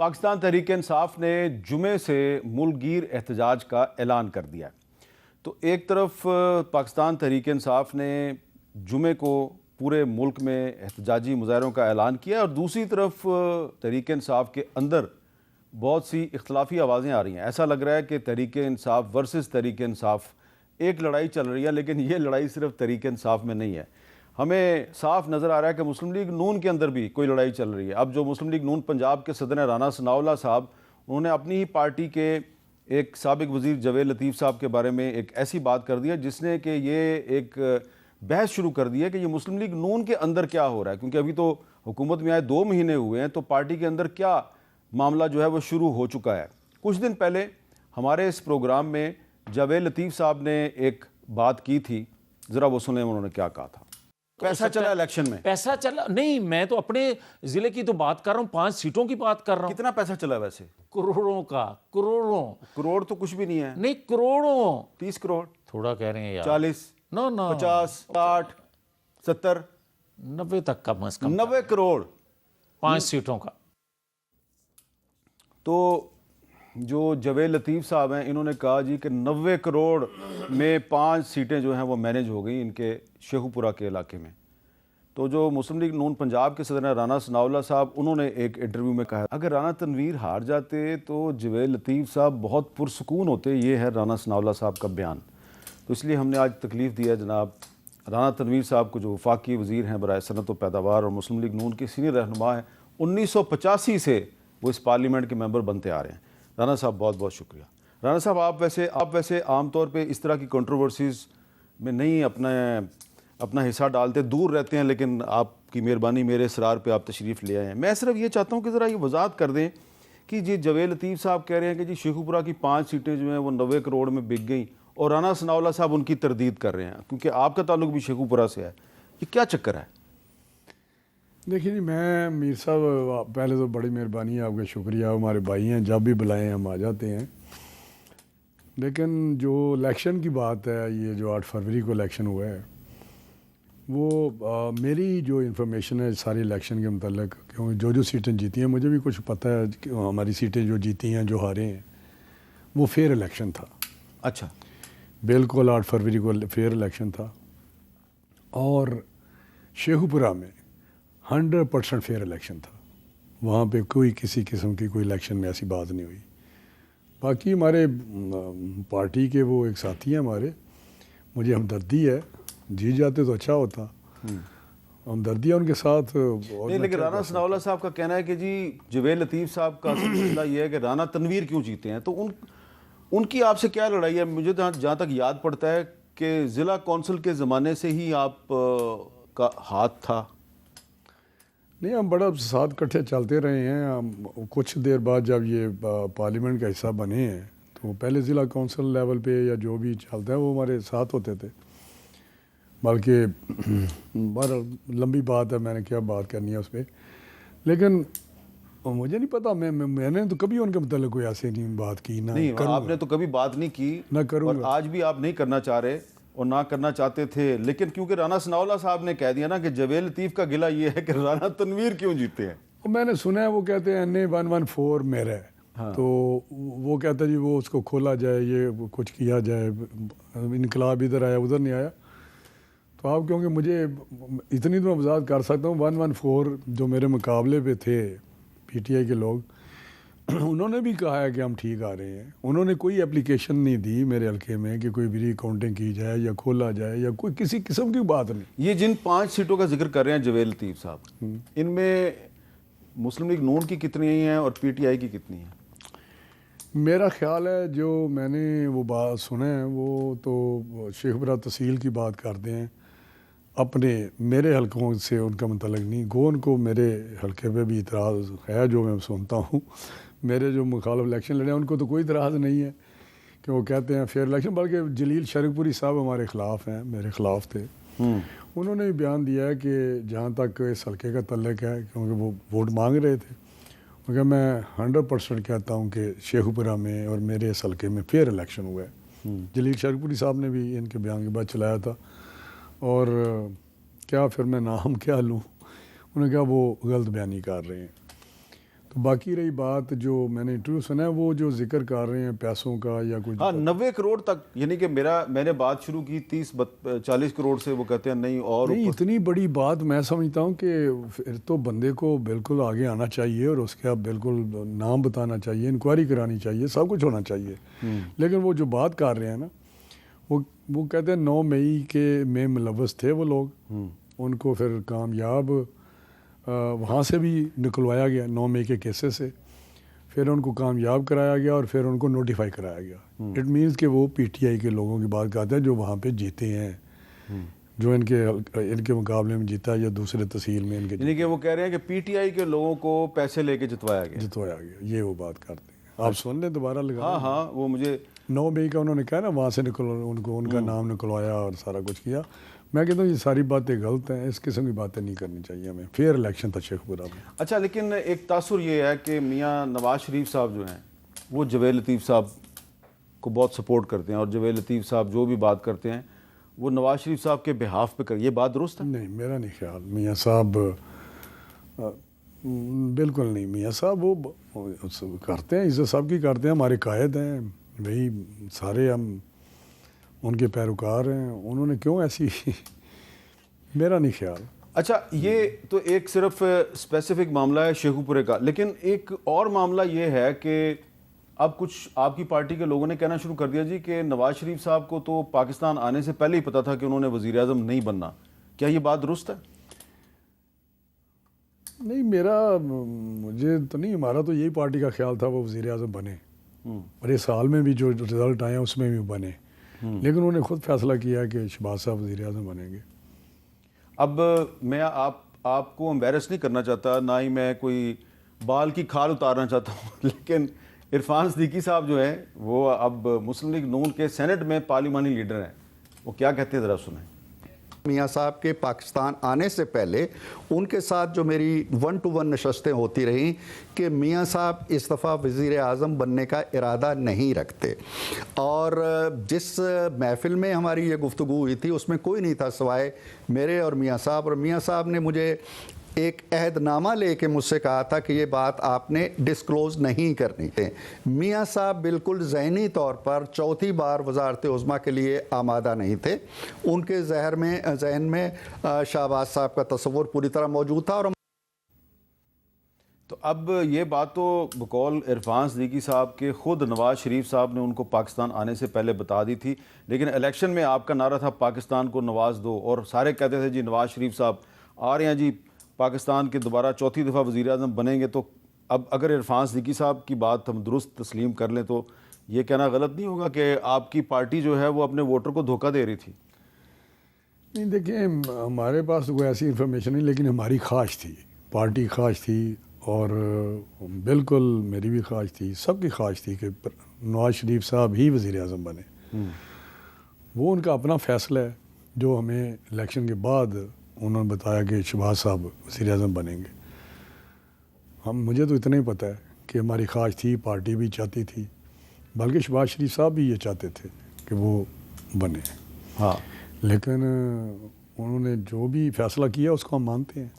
پاکستان تحریک انصاف نے جمعے سے ملک گیر احتجاج کا اعلان کر دیا ہے۔ تو ایک طرف پاکستان تحریک انصاف نے جمعے کو پورے ملک میں احتجاجی مظاہروں کا اعلان کیا اور دوسری طرف تحریک انصاف کے اندر بہت سی اختلافی آوازیں آ رہی ہیں۔ ایسا لگ رہا ہے کہ تحریک انصاف ورسز تحریک انصاف ایک لڑائی چل رہی ہے، لیکن یہ لڑائی صرف تحریک انصاف میں نہیں ہے۔ ہمیں صاف نظر آ رہا ہے کہ مسلم لیگ نون کے اندر بھی کوئی لڑائی چل رہی ہے۔ اب جو مسلم لیگ نون پنجاب کے صدر ہیں رانا ثناءاللہ صاحب، انہوں نے اپنی ہی پارٹی کے ایک سابق وزیر جاوید لطیف صاحب کے بارے میں ایک ایسی بات کر دی ہے جس نے کہ یہ ایک بحث شروع کر دی ہے کہ یہ مسلم لیگ نون کے اندر کیا ہو رہا ہے، کیونکہ ابھی تو حکومت میں آئے 2 مہینے ہوئے ہیں، تو پارٹی کے اندر کیا معاملہ جو ہے وہ شروع ہو چکا ہے۔ کچھ دن پہلے ہمارے اس پروگرام میں جاوید لطیف صاحب نے ایک بات کی تھی، ذرا وہ سنیں انہوں نے کیا کہا تھا۔ پیسہ چلا الیکشن میں، پیسہ چلا نہیں، میں تو اپنے ضلع کی تو بات کر رہا ہوں، 5 سیٹوں کی بات کر رہا ہوں۔ کتنا پیسہ چلا ویسے؟ کروڑوں کا، کروڑوں۔ کروڑ تو کچھ بھی نہیں ہے، نہیں کروڑوں، 30 کروڑ، تھوڑا کہہ رہے ہیں یار، 40، نو 50، 60، 70، 90 تک کم از کم، 90 کروڑ 5 سیٹوں کا۔ تو جو جاوید لطیف صاحب ہیں انہوں نے کہا جی کہ 90 کروڑ میں 5 سیٹیں جو ہیں وہ مینیج ہو گئی ان کے شیخو پورہ کے علاقے میں۔ تو جو مسلم لیگ نون پنجاب کے صدر ہیں رانا ثناءاللہ صاحب، انہوں نے ایک انٹرویو میں کہا اگر رانا تنویر ہار جاتے تو جاوید لطیف صاحب بہت پرسکون ہوتے۔ یہ ہے رانا ثناءاللہ صاحب کا بیان۔ تو اس لیے ہم نے آج تکلیف دیا جناب رانا تنویر صاحب کو، جو وفاقی وزیر ہیں برائے صنعت و پیداوار اور مسلم لیگ نون کے سینئر رہنما ہیں، 1985 سے وہ اس پارلیمنٹ کے ممبر بنتے آ رہے ہیں۔ رانا صاحب بہت بہت شکریہ۔ رانا صاحب آپ ویسے عام طور پہ اس طرح کی کنٹروورسیز میں نہیں اپنا حصہ ڈالتے، دور رہتے ہیں، لیکن آپ کی مہربانی، میرے اصرار پہ آپ تشریف لے آئے ہیں۔ میں صرف یہ چاہتا ہوں کہ ذرا یہ وضاحت کر دیں کہ جی جاوید لطیف صاحب کہہ رہے ہیں کہ جی شیخو پورہ کی 5 سیٹیں جو ہیں وہ 90 کروڑ میں بک گئیں، اور رانا ثناءاللہ صاحب ان کی تردید کر رہے ہیں، کیونکہ آپ کا تعلق بھی شیخو پورہ سے ہے۔ یہ کیا چکر ہے؟ دیکھیے جی، میں میر صاحب پہلے تو بڑی مہربانی ہے آپ کا، شکریہ، ہمارے بھائی ہیں، جب بھی بلائیں ہم آ جاتے ہیں۔ لیکن جو الیکشن کی بات ہے، یہ جو 8 فروری کو الیکشن ہوا ہے، وہ میری جو انفارمیشن ہے ساری الیکشن کے متعلق، کیونکہ جو سیٹیں جیتی ہیں مجھے بھی کچھ پتہ ہے کہ ہماری سیٹیں جو جیتی ہیں، جو ہارے ہیں، وہ فیئر الیکشن تھا۔ اچھا، بالکل 8 فروری کو فیئر الیکشن تھا، اور شیخو پورہ میں 100% فیئر الیکشن تھا۔ وہاں پہ کوئی کسی قسم کی کوئی الیکشن میں ایسی بات نہیں ہوئی۔ باقی ہمارے پارٹی کے وہ ایک ساتھی ہیں ہمارے، مجھے ہمدردی ہے، جیت جاتے تو اچھا ہوتا، ہمدردی ہے ان کے ساتھ۔ نہیں، لیکن رانا ثناءاللہ صاحب کا کہنا ہے کہ جی جاوید لطیف صاحب کا مسئلہ یہ ہے کہ رانا تنویر کیوں جیتے ہیں، تو ان کی آپ سے کیا لڑائی ہے؟ مجھے جہاں تک یاد پڑتا ہے کہ ضلع کونسل کے زمانے سے ہی آپ کا ہاتھ تھا۔ نہیں، ہم بڑا ساتھ کٹھے چلتے رہے ہیں۔ ہم کچھ دیر بعد جب یہ پارلیمنٹ کا حصہ بنے ہیں تو پہلے ضلع کونسل لیول پہ یا جو بھی چلتا ہے وہ ہمارے ساتھ ہوتے تھے۔ بلکہ بڑا لمبی بات ہے، میں نے کیا بات کرنی ہے اس پہ، لیکن مجھے نہیں پتا، میں نے تو کبھی ان کے متعلق کوئی ایسے نہیں بات کی، نہ نہیں، آپ نے تو کبھی بات نہیں کی، نہ کروں اور گا، آج بھی آپ نہیں کرنا چاہ رہے اور نہ کرنا چاہتے تھے، لیکن کیونکہ رانا ثناءاللہ صاحب نے کہہ دیا نا کہ جاوید لطیف کا گلہ یہ ہے کہ رانا تنویر کیوں جیتے ہیں۔ میں نے سنا ہے وہ کہتے ہیں NA 114 میرا ہے، تو وہ کہتا ہے جی وہ اس کو کھولا جائے، یہ کچھ کیا جائے، انقلاب ادھر آیا ادھر نہیں آیا۔ تو آپ کیونکہ مجھے اتنی تو میں وضاحت کر سکتا ہوں، 114 جو میرے مقابلے پہ تھے PTI کے لوگ، انہوں نے بھی کہا ہے کہ ہم ٹھیک آ رہے ہیں۔ انہوں نے کوئی اپلیکیشن نہیں دی میرے حلقے میں کہ کوئی ری کاؤنٹنگ کی جائے یا کھولا جائے یا کوئی کسی قسم کی بات نہیں۔ یہ جن 5 سیٹوں کا ذکر کر رہے ہیں جاوید لطیف صاحب، ان میں مسلم لیگ نون کی کتنی ہیں اور PTI کی کتنی ہیں؟ میرا خیال ہے جو میں نے وہ بات سنا ہے وہ تو شیخ پورہ تحصیل کی بات کرتے ہیں، اپنے میرے حلقوں سے ان کا متعلق نہیں۔ گون کو میرے حلقے پہ بھی اعتراض ہے جو میں سنتا ہوں، میرے جو مخالف الیکشن لڑے ہیں ان کو تو کوئی اعتراض نہیں ہے کہ وہ کہتے ہیں فیئر الیکشن، بلکہ جلیل شرک پوری صاحب ہمارے خلاف ہیں، میرے خلاف تھے۔ انہوں نے بھی بیان دیا ہے کہ جہاں تک اس حلقے کا تعلق ہے، کیونکہ وہ ووٹ مانگ رہے تھے، کیونکہ میں 100% کہتا ہوں کہ شیخو پورہ میں اور میرے اس حلقے میں فیئر الیکشن ہوا ہے۔ جلیل شرک پوری صاحب نے بھی ان کے بیان کے بعد چلایا تھا، اور کیا پھر میں نام کیا لوں، انہوں نے کہا وہ غلط بیانی کر رہے ہیں۔ تو باقی رہی بات جو میں نے انٹرویو سنا ہے وہ جو ذکر کر رہے ہیں پیسوں کا یا کچھ، ہاں 90 کروڑ تک، یعنی کہ میں نے بات شروع کی 30-40 کروڑ سے، وہ کہتے ہیں نہیں اور نہیں اتنی بڑی بات میں سمجھتا ہوں کہ پھر تو بندے کو بالکل آگے آنا چاہیے اور اس کا بالکل نام بتانا چاہیے، انکوائری کرانی چاہیے، سب کچھ ہونا چاہیے. لیکن وہ جو بات کر رہے ہیں نا وہ کہتے ہیں 9 مئی کے میں ملوث تھے وہ لوگ، ان کو پھر کامیاب وہاں سے بھی نکلوایا گیا 9 مئی کے کیسز سے، پھر ان کو کامیاب کرایا گیا اور پھر ان کو نوٹیفائی کرایا گیا. اٹ مینس کہ وہ پی ٹی آئی کے لوگوں کی بات کرتے ہیں جو وہاں پہ جیتے ہیں، جو ان کے مقابلے میں جیتا یا دوسرے تحصیل میں ان کے یعنی کہ وہ کہہ رہے ہیں کہ پی ٹی آئی کے لوگوں کو پیسے لے کے جتوایا گیا، یہ وہ بات کرتے ہیں. آپ سن لیں دوبارہ لگا. ہاں وہ مجھے 9 مئی کا انہوں نے کہا نا وہاں سے ان کا نام نکلوایا اور سارا کچھ کیا. میں کہتا ہوں یہ ساری باتیں غلط ہیں، اس قسم کی باتیں نہیں کرنی چاہیے ہمیں. فیئر الیکشن تھا شیخ پورہ میں. اچھا، لیکن ایک تاثر یہ ہے کہ میاں نواز شریف صاحب جو ہیں وہ جاوید لطیف صاحب کو بہت سپورٹ کرتے ہیں، اور جاوید لطیف صاحب جو بھی بات کرتے ہیں وہ نواز شریف صاحب کے بہاف پہ یہ بات درست ہے؟ نہیں، میرا نہیں خیال. میاں صاحب بالکل نہیں. میاں صاحب وہ کرتے ہیں، عزت صاحب کی کرتے ہیں، ہمارے قائد ہیں بھائی، سارے ہم ان کے پیروکار ہیں. انہوں نے کیوں ایسی میرا نہیں خیال. اچھا، یہ تو ایک صرف اسپیسیفک معاملہ ہے شیخو پورے کا، لیکن ایک اور معاملہ یہ ہے کہ اب کچھ آپ کی پارٹی کے لوگوں نے کہنا شروع کر دیا جی کہ نواز شریف صاحب کو تو پاکستان آنے سے پہلے ہی پتا تھا کہ انہوں نے وزیر اعظم نہیں بننا. کیا یہ بات درست ہے؟ نہیں، مجھے تو نہیں. ہمارا تو یہی پارٹی کا خیال تھا وہ وزیر اعظم بنے، اور اس سال میں بھی جو رزلٹ آئے ہیں اس میں بھی بنے. لیکن انہوں نے خود فیصلہ کیا کہ شہباز صاحب وزیر اعظم بنیں گے. اب میں آپ کو امبیرس نہیں کرنا چاہتا، نہ ہی میں کوئی بال کی کھال اتارنا چاہتا ہوں، لیکن عرفان صدیقی صاحب جو ہیں وہ اب مسلم لیگ نون کے سینٹ میں پارلیمانی لیڈر ہیں. وہ کیا کہتے ہیں ذرا سنیں. میاں صاحب کے پاکستان آنے سے پہلے ان کے ساتھ جو میری 1 to 1 نشستیں ہوتی رہیں کہ میاں صاحب اس دفعہ وزیر اعظم بننے کا ارادہ نہیں رکھتے، اور جس محفل میں ہماری یہ گفتگو ہوئی تھی اس میں کوئی نہیں تھا سوائے میرے اور میاں صاحب. اور میاں صاحب نے مجھے ایک عہد نامہ لے کے مجھ سے کہا تھا کہ یہ بات آپ نے ڈسکلوز نہیں کرنی ہے. میاں صاحب بالکل ذہنی طور پر چوتھی بار وزارت عظمیٰ کے لیے آمادہ نہیں تھے. ان کے ذہن میں شہباز صاحب کا تصور پوری طرح موجود تھا. اور تو اب یہ بات تو بقول عرفان صدیقی صاحب کے خود نواز شریف صاحب نے ان کو پاکستان آنے سے پہلے بتا دی تھی، لیکن الیکشن میں آپ کا نعرہ تھا پاکستان کو نواز دو، اور سارے کہتے تھے جی نواز شریف صاحب آ رہے ہیں جی پاکستان کے دوبارہ چوتھی دفعہ وزیر اعظم بنیں گے. تو اب اگر عرفان صدیقی صاحب کی بات ہم درست تسلیم کر لیں تو یہ کہنا غلط نہیں ہوگا کہ آپ کی پارٹی جو ہے وہ اپنے ووٹر کو دھوکہ دے رہی تھی؟ نہیں، دیکھیں ہمارے پاس کوئی ایسی انفارمیشن نہیں، لیکن ہماری خواہش تھی، پارٹی خواہش تھی، اور بالکل میری بھی خواہش تھی، سب کی خواہش تھی کہ نواز شریف صاحب ہی وزیر اعظم بنے. وہ ان کا اپنا فیصلہ ہے جو ہمیں الیکشن کے بعد انہوں نے بتایا کہ شہباز صاحب وزیر اعظم بنیں گے. مجھے تو اتنا ہی پتہ ہے کہ ہماری خواہش تھی، پارٹی بھی چاہتی تھی، بلکہ شہباز شریف صاحب بھی یہ چاہتے تھے کہ وہ بنے. ہاں، لیکن انہوں نے جو بھی فیصلہ کیا اس کو ہم مانتے ہیں.